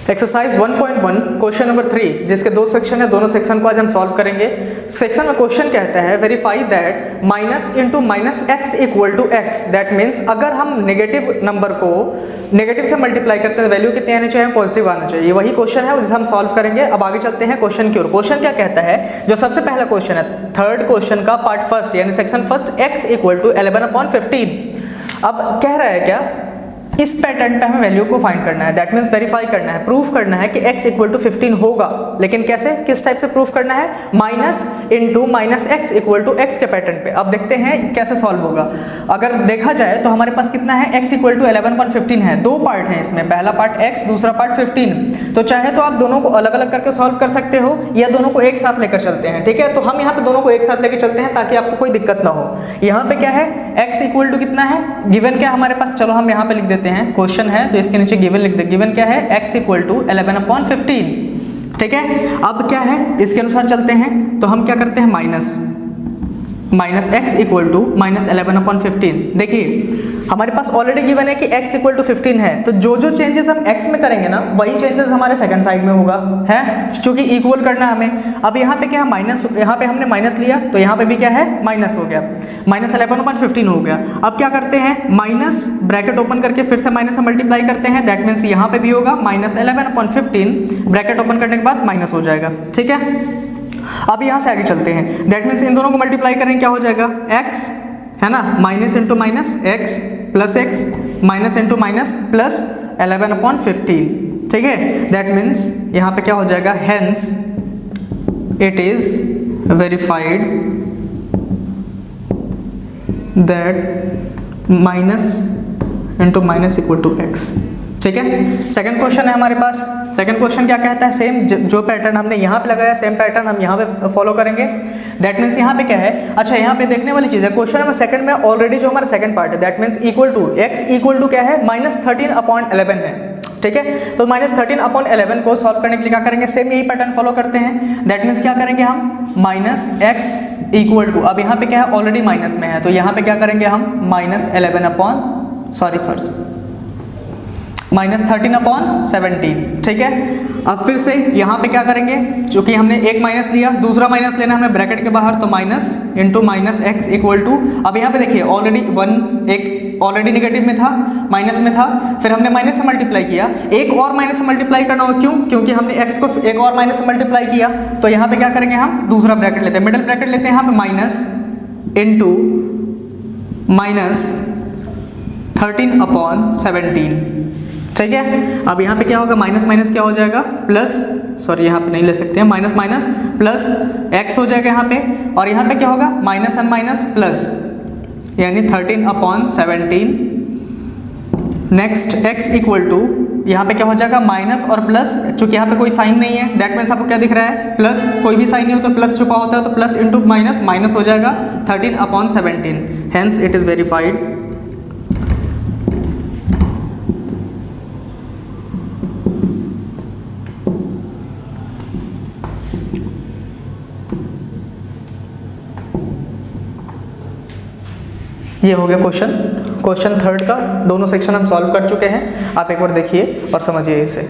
Exercise 1.1 question number 3 जिसके दो section है, दोनों सेक्शन को आज हम सॉल्व करेंगे। सेक्शन में क्वेश्चन कहता है verify that minus into minus X equal to X. That means अगर हम नेगेटिव नंबर को नेगेटिव से मल्टीप्लाई करते हैं वैल्यू कितनी आनी चाहिए, पॉजिटिव आना चाहिए। वही क्वेश्चन है जिसे हम सॉल्व करेंगे। अब आगे चलते हैं क्वेश्चन की ओर। क्वेश्चन क्या कहता है, जो सबसे पहला क्वेश्चन है थर्ड क्वेश्चन का पार्ट फर्स्ट यानी section first, X equal to 11/15। अब कह रहा है क्या, इस पैटर्न पे हमें वैल्यू को फाइंड करना है। दैट मीन्स वेरीफाई करना है, प्रूफ करना है कि x इक्वल टू 15 होगा। लेकिन कैसे, किस टाइप से प्रूफ करना है, minus into minus X equal to X के पैटर्न पे। अब देखते हैं कैसे सॉल्व होगा। अगर देखा जाए तो हमारे पास कितना है, x इक्वल टू 11/15 है। दो पार्ट है इसमें, पहला पार्ट x, दूसरा पार्ट 15। तो चाहे तो आप दोनों को अलग अलग करके सॉल्व कर सकते हो या दोनों को एक साथ लेकर चलते हैं। ठीक है, तो हम यहाँ पे दोनों को एक साथ लेकर चलते हैं ताकि आपको कोई दिक्कत ना हो। यहाँ पे क्या है, x इक्वल टू कितना है, गिवन क्या हमारे पास, चलो हम यहाँ पे लिख देते हैं, क्वेश्चन है तो इसके नीचे गिवन लिख दे। गिवन क्या है, x इक्वल टू 11/15। ठीक है, अब क्या है, इसके अनुसार चलते हैं तो हम क्या करते हैं, minus x equal to minus 11/15। देखिए हमारे पास ऑलरेडी गिवन है कि x इक्वल टू 15 है, तो जो जो चेंजेस हम x में करेंगे ना वही चेंजेस हमारे सेकंड साइड में होगा, है क्योंकि इक्वल करना हमें। अब यहाँ पे क्या है, माइनस, यहाँ पे हमने माइनस लिया तो यहाँ पे भी क्या है, माइनस हो गया, माइनस 11/15 हो गया। अब क्या करते हैं, माइनस ब्रैकेट ओपन करके फिर से माइनस से मल्टीप्लाई करते हैं। दैट मीन्स यहाँ पे भी होगा माइनस 11/15, ब्रैकेट ओपन करने के बाद माइनस हो जाएगा। ठीक है, अब यहाँ से आगे चलते हैं। दैट मीन्स इन दोनों को मल्टीप्लाई करें, क्या हो जाएगा, x है ना, minus into minus x plus x, minus into minus plus 11/15। ठीक है, दैट मीन्स यहाँ पे क्या हो जाएगा, hence it is verified that minus into minus equal to x। ठीक है, सेकंड क्वेश्चन है हमारे पास। सेकंड क्वेश्चन क्या कहता है, सेम जो पैटर्न हमने यहाँ पे लगाया सेम पैटर्न हम यहाँ पे फॉलो करेंगे। दैट मीन्स यहाँ पे क्या है, अच्छा यहाँ पे देखने वाली चीज़ है, क्वेश्चन नंबर सेकंड में ऑलरेडी जो हमारा सेकंड पार्ट है that means equal to x equal to क्या है, -13/11 है। ठीक है, तो -13/11 को सॉल्व करने के लिए क्या करेंगे, सेम यही पैटर्न फॉलो करते हैं। दैट मीन्स क्या करेंगे हम, माइनस एक्स इक्वल टू, अब यहाँ पे क्या है, ऑलरेडी माइनस में है तो यहाँ पे क्या करेंगे हम, -13/17। ठीक है, अब फिर से यहाँ पे क्या करेंगे, चूंकि हमने एक माइनस लिया, दूसरा माइनस लेना हमें ब्रैकेट के बाहर, तो minus into minus X equal to, अब यहाँ पे देखिए ऑलरेडी एक ऑलरेडी निगेटिव में था, माइनस में था, फिर हमने माइनस से मल्टीप्लाई किया, एक और माइनस से मल्टीप्लाई करना होगा, क्यों, क्योंकि हमने एक्स को एक और माइनस से मल्टीप्लाई किया। तो यहाँ पे क्या करेंगे हम, दूसरा ब्रैकेट लेते हैं, मिडिल ब्रैकेट लेते हैं यहाँ पे, माइनस इंटू माइनस 13/17। ठीक है, अब यहाँ पे क्या होगा, माइनस माइनस क्या हो जाएगा, प्लस, सॉरी यहाँ पे नहीं ले सकते हैं, माइनस माइनस प्लस x हो जाएगा यहाँ पे, और यहाँ पे क्या होगा, माइनस एंड माइनस प्लस, यानी 13/17। नेक्स्ट x इक्वल टू, यहाँ पे क्या हो जाएगा, माइनस और प्लस, चूंकि यहाँ पे कोई साइन नहीं है दैट मीन्स आपको क्या दिख रहा है, प्लस, कोई भी साइन नहीं हो तो प्लस छुपा होता है तो प्लस इंटू माइनस, माइनस हो जाएगा 13/17। Hence it is verified. ये हो गया क्वेश्चन थर्ड का। दोनों सेक्शन हम सॉल्व कर चुके हैं, आप एक बार देखिए और समझिए इसे।